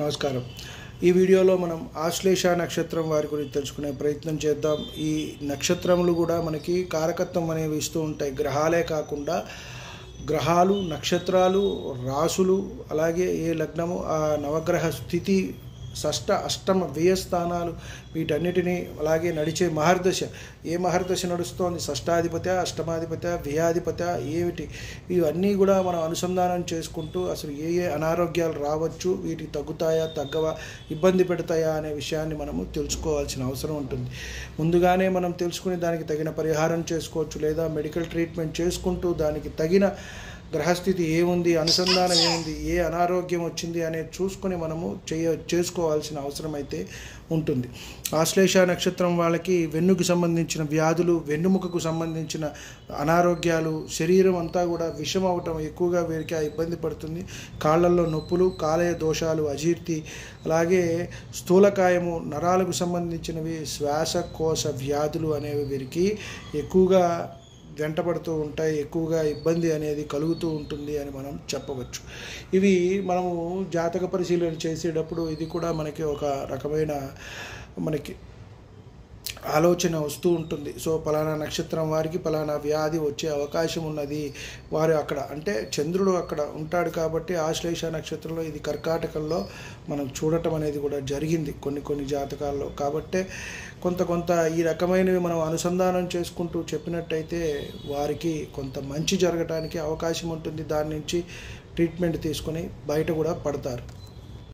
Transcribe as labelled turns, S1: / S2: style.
S1: నమస్కారం. ఈ వీడియోలో మనం ఆశ్లేష నక్షత్రం వారి గురించి తెలుసుకునే ప్రయత్నం చేద్దాం. ఈ నక్షత్రములు కూడా మనకి కారకత్వం అనేవి ఇస్తూ ఉంటాయి. గ్రహాలే కాకుండా గ్రహాలు, నక్షత్రాలు, రాసులు, అలాగే ఏ లగ్నము, ఆ నవగ్రహ స్థితి, షష్ఠ, అష్టమ, వ్యయ స్థానాలు, వీటన్నిటినీ, అలాగే నడిచే మహర్దశ, ఏ మహర్దశ నడుస్తోంది, షష్ఠాధిపత, అష్టమాధిపత, వ్యయాధిపత ఏమిటి, ఇవన్నీ కూడా మనం అనుసంధానం చేసుకుంటూ అసలు ఏ ఏ అనారోగ్యాలు రావచ్చు, వీటికి తగ్గుతాయా, తగ్గవా, ఇబ్బంది పెడతాయా అనే విషయాన్ని మనము తెలుసుకోవాల్సిన అవసరం ఉంటుంది. ముందుగానే మనం తెలుసుకుని దానికి తగిన పరిహారం చేసుకోవచ్చు, లేదా మెడికల్ ట్రీట్మెంట్ చేసుకుంటూ దానికి తగిన గ్రహస్థితి ఏముంది, అనుసంధానం ఏముంది, ఏ అనారోగ్యం వచ్చింది అనేది చూసుకొని మనము చేసుకోవాల్సిన అవసరం అయితే ఉంటుంది. ఆశ్లేష నక్షత్రం వాళ్ళకి వెన్నుకు సంబంధించిన వ్యాధులు, వెన్నుముకకు సంబంధించిన అనారోగ్యాలు, శరీరం అంతా కూడా విషం అవటం ఎక్కువగా వీరికి ఇబ్బంది పడుతుంది. కాళ్ళల్లో నొప్పులు, కాలేయ దోషాలు, అజీర్తి, అలాగే స్థూలకాయము, నరాలకు సంబంధించినవి, శ్వాసకోశ వ్యాధులు అనేవి వీరికి ఎక్కువగా వెంటబడుతూ ఉంటాయి. ఎక్కువగా ఇబ్బంది అనేది కలుగుతూ ఉంటుంది అని మనం చెప్పవచ్చు. ఇవి మనము జాతక పరిశీలన చేసేటప్పుడు ఇది కూడా మనకి ఒక రకమైన మనకి ఆలోచన వస్తూ ఉంటుంది. సో పలానా నక్షత్రం వారికి పలానా వ్యాధి వచ్చే అవకాశం ఉన్నది, వారు అక్కడ అంటే చంద్రుడు అక్కడ ఉంటాడు కాబట్టి ఆశ్లేష నక్షత్రంలో ఇది కర్కాటకంలో మనం చూడటం అనేది కూడా జరిగింది కొన్ని జాతకాల్లో. కాబట్టే కొంత ఈ రకమైనవి మనం అనుసంధానం చేసుకుంటూ చెప్పినట్టయితే వారికి కొంత మంచి జరగటానికి అవకాశం ఉంటుంది. దాని నుంచి ట్రీట్మెంట్ తీసుకొని బయట కూడా పడతారు.